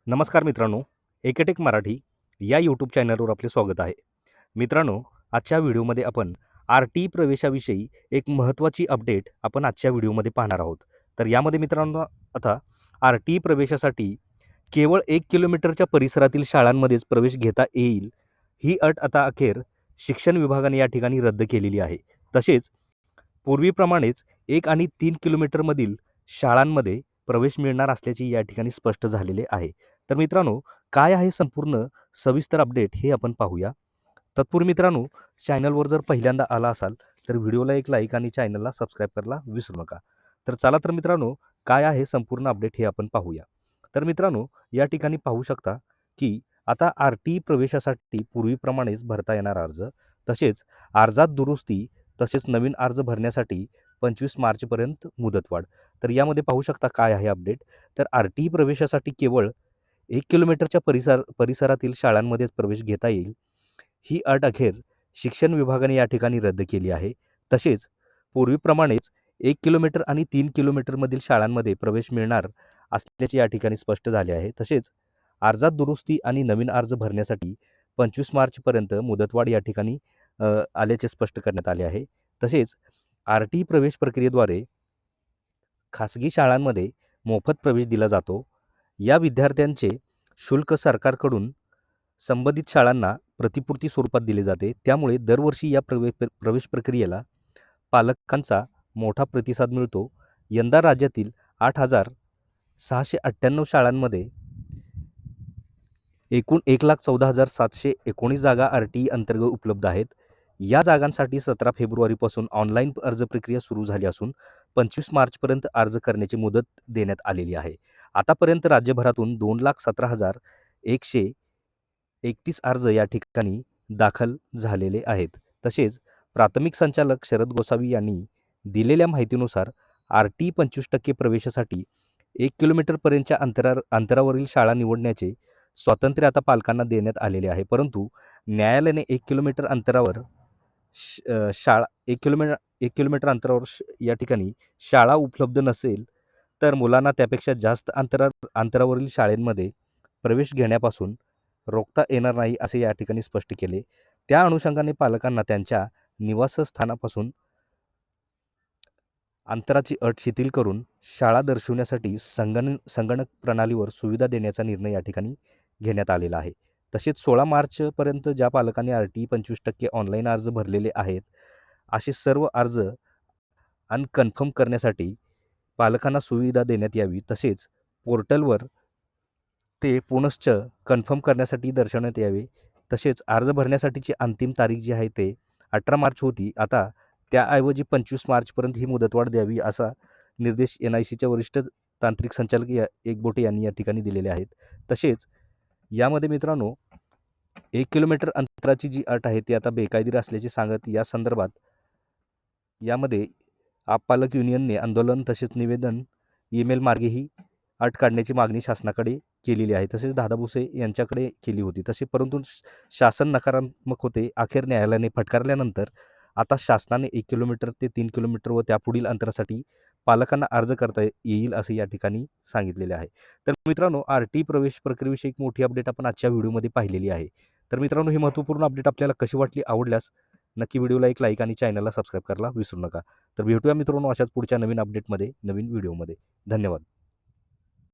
नमस्कार मित्रांनो, एकेटेक मराठी या यूट्यूब चॅनलवर आपले स्वागत आहे. मित्रांनो, आजच्या व्हिडिओमध्ये आपण आर-टी प्रवेशाविषयी एक महत्त्वाची अपडेट आपण आजच्या व्हिडिओमध्ये पाहणार आहोत. तर यामध्ये मित्रांनो आता आर-टी प्रवेशासाठी केवळ 1 किलोमीटरच्या परिसरातील शाळांमध्येच प्रवेश घेता येईल, ही अट आता अखेर शिक्षण विभागाने या ठिकाणी रद्द केलेली आहे. तसेच पूर्वीप्रमाणेच 1 आणि 3 किलोमीटरमधील शाळांमध्ये प्रवेश मिळणार असल्याचे या ठिकाणी स्पष्ट झालेले आहे. तर मित्रांनो, काय आहे संपूर्ण सविस्तर अपडेट हे आपण पाहूया. तत्पूर्वी मित्रांनो, चॅनलवर जर पहिल्यांदा आला असाल तर व्हिडिओला एक लाईक आणि चॅनलला सबस्क्राईब करायला विसरू नका. तर चला तर मित्रांनो, काय आहे संपूर्ण अपडेट हे आपण पाहूया. तर मित्रांनो, या ठिकाणी पाहू शकता की आता आर-टी प्रवेशासाठी पूर्वीप्रमाणेच भरता येणार अर्ज, तसेच अर्जात दुरुस्ती, तसेच नवीन अर्ज भरण्यासाठी 25 मार्चपर्यंत मुदतवाढ. तर यामध्ये पाहू शकता काय आहे अपडेट. तर आर-टी प्रवेशासाठी केवळ 1 किलोमीटरच्या परिसरातील शाळांमध्येच प्रवेश घेता येईल, ही अट अखेर शिक्षण विभागाने या ठिकाणी रद्द केली आहे. तसेच पूर्वीप्रमाणेच 1 किलोमीटर आणि 3 किलोमीटरमधील शाळांमध्ये प्रवेश मिळणार असल्याचे या ठिकाणी स्पष्ट झाले आहे. तसेच अर्जात दुरुस्ती आणि नवीन अर्ज भरण्यासाठी 25 मार्चपर्यंत मुदतवाढ या ठिकाणी आल्याचे स्पष्ट करण्यात आले आहे. तसेच आर-टी प्रवेश प्रक्रियेद्वारे खासगी शाळांमध्ये मोफत प्रवेश दिला जातो. या विद्यार्थ्यांचे शुल्क सरकारकडून संबंधित शाळांना प्रतिपूर्ती स्वरूपात दिले जाते. त्यामुळे दरवर्षी या प्रवेश प्रक्रियेला पालकांचा मोठा प्रतिसाद मिळतो. यंदा राज्यातील 8,698 शाळांमध्ये एकूण 1,14,719 जागा आर-टी अंतर्गत उपलब्ध आहेत. या जागांसाठी 17 फेब्रुवारीपासून ऑनलाईन अर्ज प्रक्रिया सुरू झाली असून 25 मार्चपर्यंत अर्ज करण्याची मुदत देण्यात आलेली आहे. आतापर्यंत राज्यभरातून 2,17,131 अर्ज या ठिकाणी दाखल झालेले आहेत. तसेच प्राथमिक संचालक शरद गोसावी यांनी दिलेल्या माहितीनुसार आर-टी 25% प्रवेशासाठी 1 किलोमीटरपर्यंतच्या अंतरावरील शाळा निवडण्याचे स्वातंत्र्य आता पालकांना देण्यात आलेले आहे. परंतु न्यायालयाने 1 किलोमीटर अंतरावर शाळा 1 किलोमीटर अंतरावर या ठिकाणी शाळा उपलब्ध नसेल तर मुलांना त्यापेक्षा जास्त अंतरावरील शाळेमध्ये प्रवेश घेण्यापासून रोखता येणार नाही असे या ठिकाणी स्पष्ट केले. त्या अनुषंगाने पालकांना त्यांच्या निवासस्थानापासून अंतराची अट शिथिल करून शाळा दर्शवण्यासाठी संगणक प्रणालीवर सुविधा देण्याचा निर्णय या ठिकाणी घेण्यात आलेला आहे. तसेच 16 मार्चपर्यंत ज्या पालकांनी आर-टी 25% ऑनलाईन अर्ज भरलेले आहेत, असे सर्व अर्ज अनकन्फर्म करण्यासाठी पालकांना सुविधा देण्यात यावी. तसेच पोर्टलवर ते पुनश्च कन्फर्म करण्यासाठी दर्शवण्यात यावे. तसेच अर्ज भरण्यासाठीची अंतिम तारीख जी आहे ते 18 मार्च होती. आता त्याऐवजी 25 मार्चपर्यंत ही मुदतवाढ द्यावी असा निर्देश NICच्या वरिष्ठ तांत्रिक संचालक एकबोटे यांनी या ठिकाणी दिलेले आहेत. तसेच यामध्ये मित्रांनो 1 किलोमीटर अंतराची जी अट आहे ती आता बेकायदेशीर असल्याचे सांगत या संदर्भात यामध्ये पालक युनियनने आंदोलन तसेच निवेदन ईमेल मार्गेही अट काढण्याची मागणी शासनाकडे केलेली आहे. तसेच दादा भुसे यांच्याकडे केली होती. परंतु शासन नकारात्मक होते. अखेर न्यायालयाने फटकारल्यानंतर आता शासनाने 1 किलोमीटर ते 3 किलोमीटर व त्यापुढील अंतरासाठी पालकांना अर्ज करता येईल असे या ठिकाणी सांगितलेले आहे. तर मित्रांनो, आर-टी प्रवेश प्रक्रियेविषयी एक मोठी अपडेट आपण आजच्या व्हिडिओमध्ये पाहिलेली आहे. तर मित्रांनो, ही महत्त्वपूर्ण अपडेट आपल्याला कशी वाटली, आवडल्यास नक्की व्हिडिओला एक लाईक आणि चॅनलला सबस्क्राईब करायला विसरू नका. तर भेटूया मित्रांनो अशाच पुढच्या नवीन अपडेटमध्ये, नवीन व्हिडिओमध्ये. धन्यवाद.